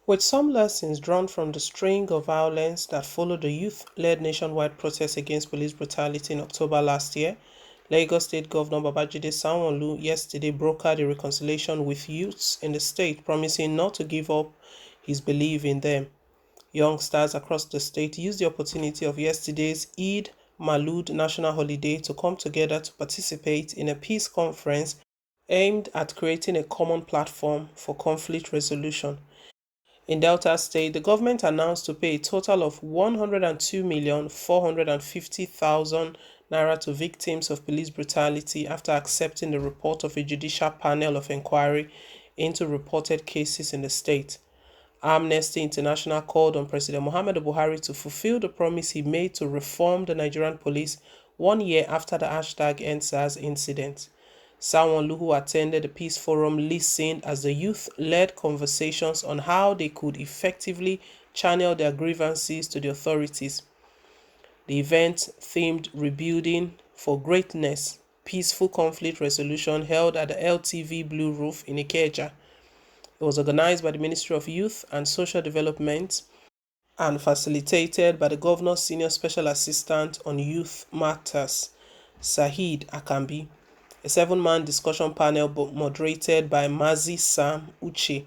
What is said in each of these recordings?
With some lessons drawn from the string of violence that followed the youth led nationwide protest against police brutality in October last year, Lagos State Governor Babajide Sanwon-Olu yesterday brokered a reconciliation with youths in the state, promising not to give up his belief in them. Youngsters across the state used the opportunity of yesterday's Eid Malud national holiday to come together to participate in a peace conference aimed at creating a common platform for conflict resolution. In Delta State, the government announced to pay a total of 102,450,000 naira to victims of police brutality after accepting the report of a judicial panel of inquiry into reported cases in the state. Amnesty International called on President Muhammadu Buhari to fulfill the promise he made to reform the Nigerian police 1 year after the #EndSARS incident. Sanwon-Olu, who attended the Peace Forum, listened as the youth led conversations on how they could effectively channel their grievances to the authorities. The event, themed Rebuilding for Greatness, Peaceful Conflict Resolution, held at the LTV Blue Roof in Ikeja. It was organized by the Ministry of Youth and Social Development and facilitated by the Governor's Senior Special Assistant on Youth Matters, Saheed Akambi. A seven-man discussion panel moderated by Mazi Sam Uche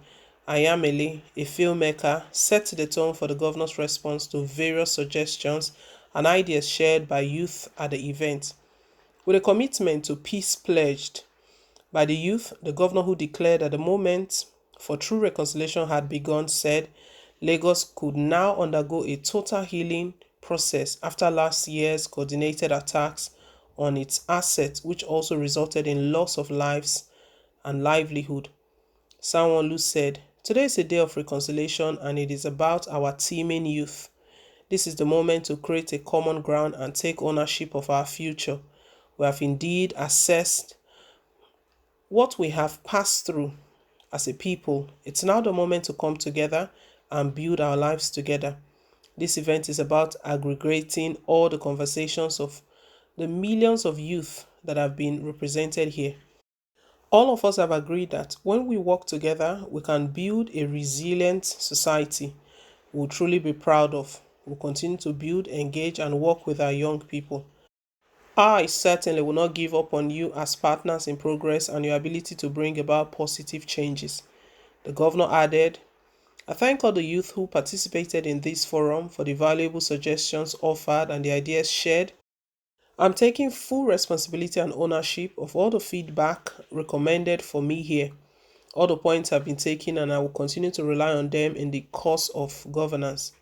Ayamele, a filmmaker, set the tone for the governor's response to various suggestions and ideas shared by youth at the event. With a commitment to peace pledged by the youth, the governor, who declared that the moment for true reconciliation had begun, said Lagos could now undergo a total healing process after last year's coordinated attacks on its assets, which also resulted in loss of lives and livelihood. Sanwon-Olu said, "Today is a day of reconciliation and it is about our teeming youth. This is the moment to create a common ground and take ownership of our future. We have indeed assessed what we have passed through as a people. It's now the moment to come together and build our lives together. This event is about aggregating all the conversations of the millions of youth that have been represented here. All of us have agreed that when we work together, we can build a resilient society we'll truly be proud of. We'll continue to build, engage, and work with our young people. I certainly will not give up on you as partners in progress and your ability to bring about positive changes." The governor added, "I thank all the youth who participated in this forum for the valuable suggestions offered and the ideas shared. I'm taking full responsibility and ownership of all the feedback recommended for me here. All the points have been taken and I will continue to rely on them in the course of governance."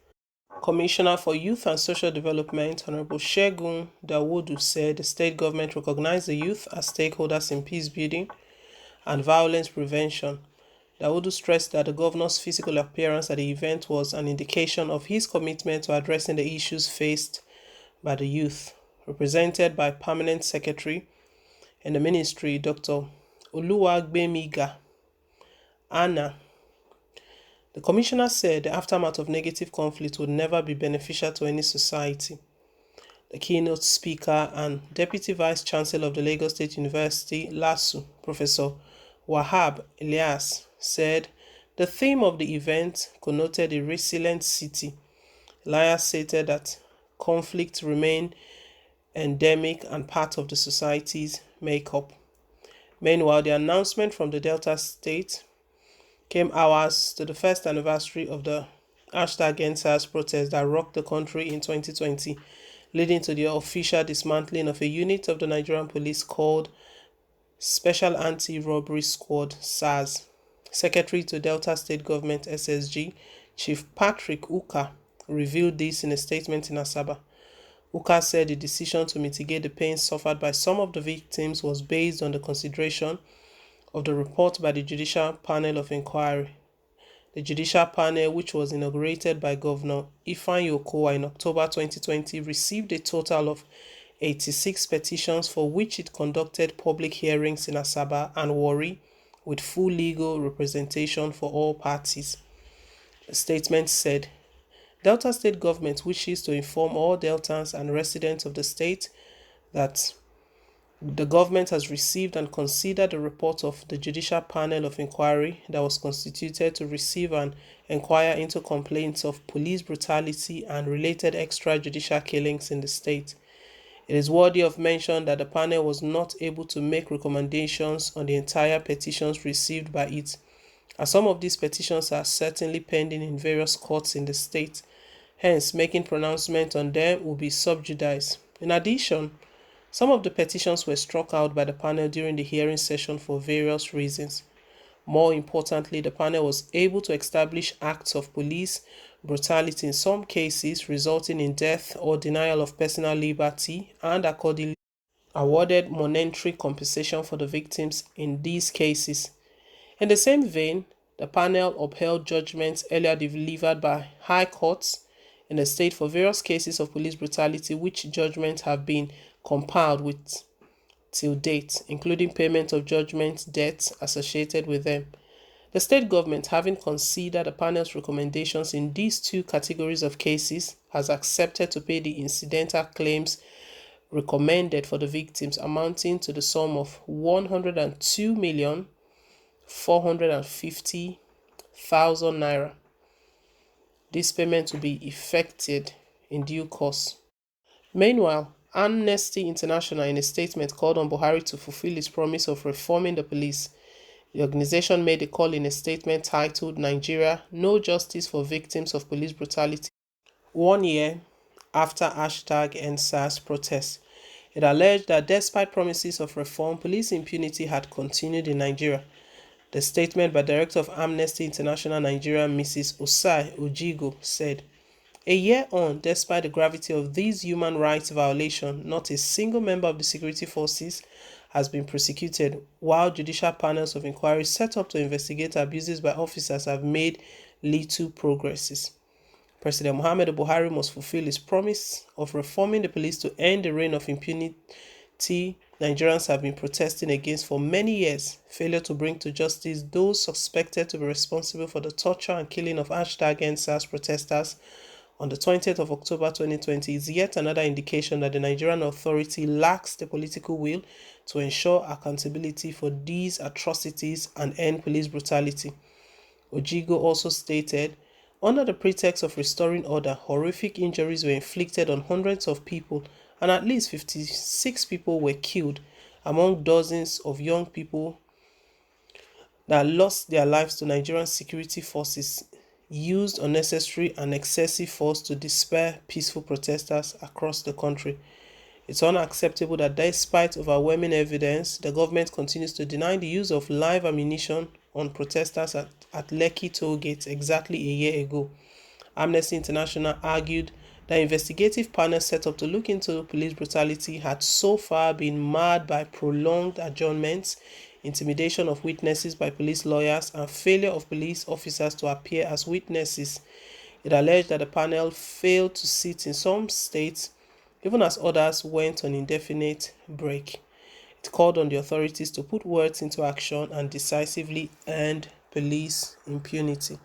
Commissioner for Youth and Social Development, Honorable Segun Dawodu, said the state government recognized the youth as stakeholders in peace building and violence prevention. Dawodu stressed that the governor's physical appearance at the event was an indication of his commitment to addressing the issues faced by the youth. Represented by Permanent Secretary in the Ministry, Dr. Oluwagbemiga Anna, the commissioner said the aftermath of negative conflict would never be beneficial to any society. The keynote speaker and Deputy Vice Chancellor of the Lagos State University, LASU, Professor Wahab Elias, said the theme of the event connoted a resilient city. Elias stated that conflict remain endemic and part of the society's makeup. Meanwhile, the announcement from the Delta State came hours to the first anniversary of the #EndSARS protest that rocked the country in 2020, leading to the official dismantling of a unit of the Nigerian police called Special Anti-Robbery Squad (SARS). Secretary to Delta State Government (SSG), Chief Patrick Uka, revealed this in a statement in Asaba. Uka said the decision to mitigate the pain suffered by some of the victims was based on the consideration of the report by the Judicial Panel of Inquiry. The Judicial Panel, which was inaugurated by Governor Ifeanyi Okowa in October 2020, received a total of 86 petitions for which it conducted public hearings in Asaba and Warri with full legal representation for all parties. The statement said, Delta State Government wishes to inform all Deltans and residents of the state that The government has received and considered the report of the Judicial Panel of Inquiry that was constituted to receive and inquire into complaints of police brutality and related extrajudicial killings in the state. It is worthy of mention that the panel was not able to make recommendations on the entire petitions received by it, as some of these petitions are certainly pending in various courts in the state. Hence, making pronouncement on them will be sub judice. In addition, some of the petitions were struck out by the panel during the hearing session for various reasons. More importantly, the panel was able to establish acts of police brutality in some cases, resulting in death or denial of personal liberty, and accordingly awarded monetary compensation for the victims in these cases. In the same vein, the panel upheld judgments earlier delivered by high courts in the state for various cases of police brutality, which judgments have been compiled with till date, including payment of judgment debts associated with them. The state government, having considered the panel's recommendations in these two categories of cases, has accepted to pay the incidental claims recommended for the victims, amounting to the sum of 102,450,000 naira. This payment will be effected in due course. Meanwhile, Amnesty International, in a statement, called on Buhari to fulfill his promise of reforming the police. The organization made a call in a statement titled Nigeria, No Justice for Victims of Police Brutality, 1 year after #EndSARS protests. It alleged that despite promises of reform, police impunity had continued in Nigeria. The statement by Director of Amnesty International Nigeria, Mrs. Osai Ojigo, said, "A year on, despite the gravity of these human rights violations, not a single member of the security forces has been prosecuted, while judicial panels of inquiry set up to investigate abuses by officers have made little progresses. President Muhammadu Buhari must fulfill his promise of reforming the police to end the reign of impunity Nigerians have been protesting against for many years. Failure to bring to justice those suspected to be responsible for the torture and killing of #EndSARS protesters on the 20th of October 2020 is yet another indication that the Nigerian authority lacks the political will to ensure accountability for these atrocities and end police brutality." Ojigo also stated, under the pretext of restoring order, horrific injuries were inflicted on hundreds of people and at least 56 people were killed, among dozens of young people that lost their lives to Nigerian security forces used unnecessary and excessive force to disperse peaceful protesters across the country. It's unacceptable that despite overwhelming evidence, the government continues to deny the use of live ammunition on protesters at Lekki toll gate exactly a year ago. Amnesty International argued that investigative panel set up to look into police brutality had so far been marred by prolonged adjournments, intimidation of witnesses by police lawyers, and failure of police officers to appear as witnesses. It alleged that the panel failed to sit in some states, even as others went on indefinite break. It called on the authorities to put words into action and decisively end police impunity.